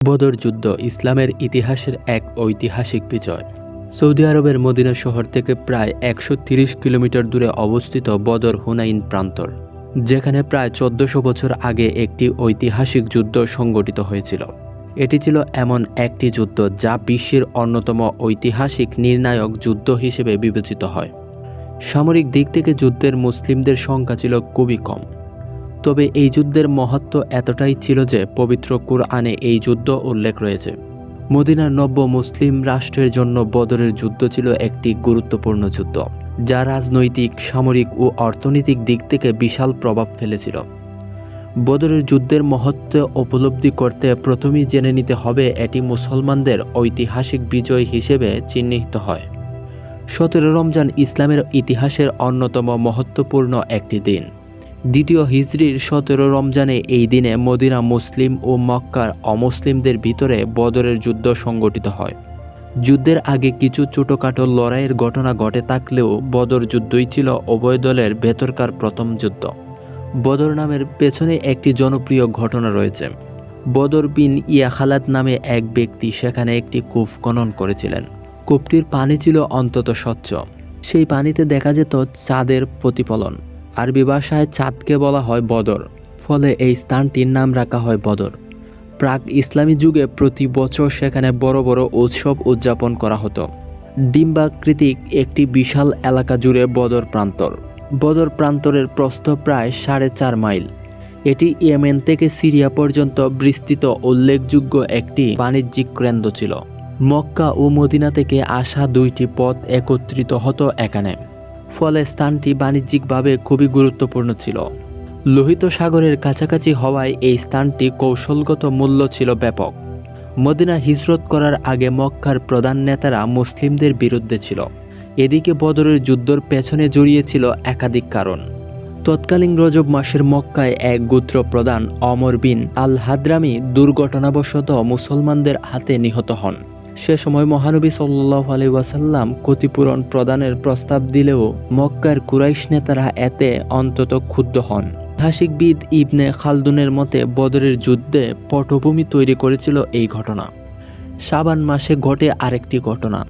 বদর যুদ্ধ ইসলামের ইতিহাসের এক ঐতিহাসিক বিজয়। সৌদি আরবের মদিনা শহর থেকে প্রায় ১৩০ কিলোমিটার দূরে অবস্থিত বদর হুনাইন প্রান্তর, যেখানে প্রায় ১৪০০ বছর আগে একটি ঐতিহাসিক যুদ্ধ সংগঠিত হয়েছিল। এটি ছিল এমন একটি যুদ্ধ যা বিশ্বের অন্যতম ঐতিহাসিক নির্ণায়ক যুদ্ধ হিসেবে বিবেচিত হয়। সামরিক দিক থেকে যুদ্ধের মুসলিমদের সংখ্যা ছিল খুবই কম, তবে এই যুদ্ধের মহত্ব এতটাই ছিল যে পবিত্র কুরআনে এই যুদ্ধ উল্লেখ রয়েছে। মদিনার নব্য মুসলিম রাষ্ট্রের জন্য বদরের যুদ্ধ ছিল একটি গুরুত্বপূর্ণ যুদ্ধ, যা রাজনৈতিক, সামরিক ও অর্থনৈতিক দিক থেকে বিশাল প্রভাব ফেলেছিল। বদরের যুদ্ধের মহত্ব উপলব্ধি করতে প্রথমেই জেনে নিতে হবে এটি মুসলমানদের ঐতিহাসিক বিজয় হিসেবে চিহ্নিত হয়। ১৭ রমজান ইসলামের ইতিহাসের অন্যতম মহত্বপূর্ণ একটি দিন। দ্বিতীয় হিজরির ১৭ রমজানে এই দিনে মদিনা মুসলিম ও মক্কার অমুসলিমদের ভিতরে বদরের যুদ্ধ সংগঠিত হয়। যুদ্ধের আগে কিছু ছোটোখাটো লড়াইয়ের ঘটনা ঘটে থাকলেও বদর যুদ্ধই ছিল উভয় দলের ভেতরকার প্রথম যুদ্ধ। বদর নামের পেছনে একটি জনপ্রিয় ঘটনা রয়েছে। বদর বিন ইয়াখালাদ নামে এক ব্যক্তি সেখানে একটি কূপ খনন করেছিলেন। কূপটির পানি ছিল অত্যন্ত স্বচ্ছ। সেই পানিতে দেখা যেত চাঁদের প্রতিফলন। আরবি ভাষায় চাঁদকে বলা হয় বদর, ফলে এই স্থানটির নাম রাখা হয় বদর। প্রাক ইসলামী যুগে প্রতি বছর সেখানে বড় বড় উৎসব উদযাপন করা হতো। ডিম্বাকৃতিক একটি বিশাল এলাকা জুড়ে বদর প্রান্তর। বদর প্রান্তরের প্রস্থ প্রায় ৪.৫ মাইল। এটি ইয়েমেন থেকে সিরিয়া পর্যন্ত বিস্তৃত উল্লেখযোগ্য একটি বাণিজ্যিক কেন্দ্র ছিল। মক্কা ও মদিনা থেকে আসা দুইটি পথ একত্রিত হতো এখানে, ফলে স্থানটি বাণিজ্যিকভাবে খুবই গুরুত্বপূর্ণ ছিল। লোহিত সাগরের কাছাকাছি হওয়ায় এই স্থানটি কৌশলগত মূল্য ছিল ব্যাপক। মদিনা হিজরত করার আগে মক্কার প্রধান নেতারা মুসলিমদের বিরুদ্ধে ছিল। এদিকে বদরের যুদ্ধের পেছনে জড়িয়েছিল একাধিক কারণ। তৎকালীন রজব মাসের মক্কায় এক গোত্র প্রধান অমর বিন আল হাদ্রামি দুর্ঘটনাবশত মুসলমানদের হাতে নিহত হন। সে সময় মহানবী সাল্লাল্লাহু আলাইহি ওয়াসাল্লাম ক্ষতিপূরণ প্রদানের প্রস্তাব দিলেও মক্কার কুরাইশ নেতারা এতে অন্তত ক্ষুব্ধ হন। ঐতিহাসিকবিদ ইবনে খালদুনের মতে বদরের যুদ্ধে পটভূমি তৈরি করেছিল এই ঘটনা। শাবান মাসে ঘটে আরেকটি ঘটনা।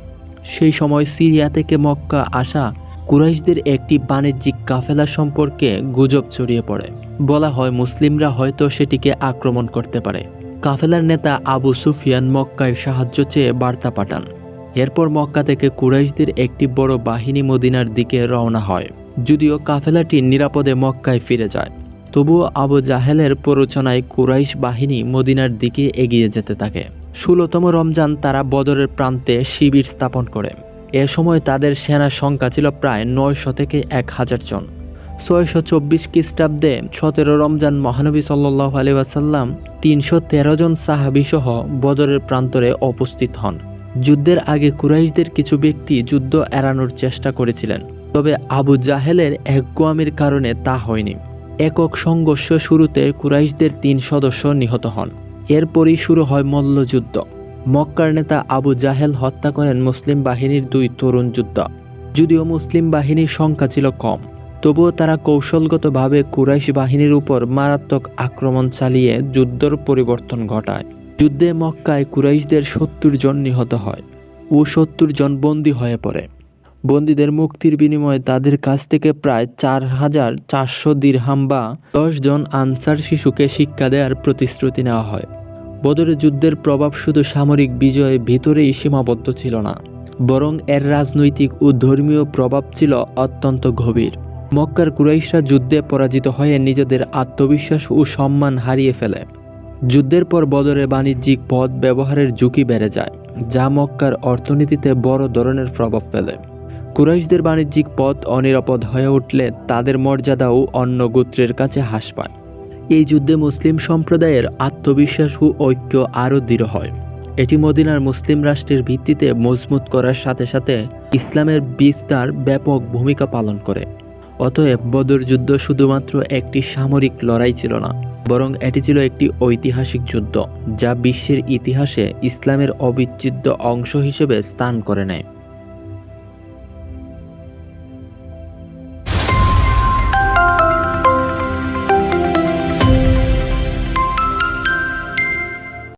সেই সময় সিরিয়া থেকে মক্কা আসা কুরাইশদের একটি বাণিজ্যিক কাফেলা সম্পর্কে গুজব ছড়িয়ে পড়ে। বলা হয় মুসলিমরা হয়তো সেটিকে আক্রমণ করতে পারে। কাফেলার নেতা আবু সুফিয়ান মক্কায় সাহায্য চেয়ে বার্তা পাঠান। এরপর মক্কা থেকে কুরাইশদের একটি বড় বাহিনী মদিনার দিকে রওনা হয়। যদিও কাফেলাটি নিরাপদে মক্কায় ফিরে যায়, তবুও আবু জাহেলের প্ররোচনায় কুরাইশ বাহিনী মদিনার দিকে এগিয়ে যেতে থাকে। ১৬তম রমজান তারা বদরের প্রান্তে শিবির স্থাপন করে। এ সময় তাদের সেনা সংখ্যা ছিল প্রায় ৯০০ থেকে ১০০০ জন। ৬২৪ খ্রিস্টাব্দে ১৭ রমজান মহানবী সাল্লাল্লাহু আলাইহি ওয়াসাল্লাম ৩১৩ জন সাহাবী সহ বদরের প্রান্তরে উপস্থিত হন। যুদ্ধের আগে কুরাইশদের কিছু ব্যক্তি যুদ্ধ এড়ানোর চেষ্টা করেছিলেন, তবে আবু জাহেলের একগুয়ামির কারণে তা হয়নি। একক সংঘর্ষ শুরুতে কুরাইশদের ৩ সদস্য নিহত হন। এরপরই শুরু হয় মল্লযুদ্ধ। মক্কার নেতা আবু জাহেল হত্যা করেন মুসলিম বাহিনীর ২ তরুণ যোদ্ধা। যদিও মুসলিম বাহিনীর সংখ্যা ছিল কম, তবুও তারা কৌশলগতভাবে কুরাইশ বাহিনীর উপর মারাত্মক আক্রমণ চালিয়ে যুদ্ধের পরিবর্তন ঘটায়। যুদ্ধে মক্কায় কুরাইশদের ৭০ জন নিহত হয় ও ৭০ জন বন্দী হয়ে পড়ে। বন্দীদের মুক্তির বিনিময়ে তাদের কাছ থেকে প্রায় ৪,৪০০ দিরহাম বা ১০ জন আনসার শিশুকে শিক্ষা দেওয়ার প্রতিশ্রুতি নেওয়া হয়। বদরের যুদ্ধের প্রভাব শুধু সামরিক বিজয়ের ভিতরেই সীমাবদ্ধ ছিল না, বরং এর রাজনৈতিক ও ধর্মীয় প্রভাব ছিল অত্যন্ত গভীর। মক্কার কুরাইশরা যুদ্ধে পরাজিত হয়ে নিজেদের আত্মবিশ্বাস ও সম্মান হারিয়ে ফেলে। যুদ্ধের পর বদরে বাণিজ্যিক পথ ব্যবহারের ঝুঁকি বেড়ে যায়, যা মক্কার অর্থনীতিতে বড় ধরনের প্রভাব ফেলে। কুরাইশদের বাণিজ্যিক পথ অনিরাপদ হয়ে উঠলে তাদের মর্যাদাও অন্য গোত্রের কাছে হ্রাস পায়। এই যুদ্ধে মুসলিম সম্প্রদায়ের আত্মবিশ্বাস ও ঐক্য আরও দৃঢ় হয়। এটি মদিনার মুসলিম রাষ্ট্রের ভিত্তিতে মজবুত করার সাথে সাথে ইসলামের বিস্তার ব্যাপক ভূমিকা পালন করে। অতএব বদর যুদ্ধ শুধুমাত্র একটি সামরিক লড়াই ছিল না, বরং এটি ছিল একটি ঐতিহাসিক যুদ্ধ যা বিশ্বের ইতিহাসে ইসলামের অবিচ্ছেদ্য অংশ হিসেবে স্থান করে নেয়।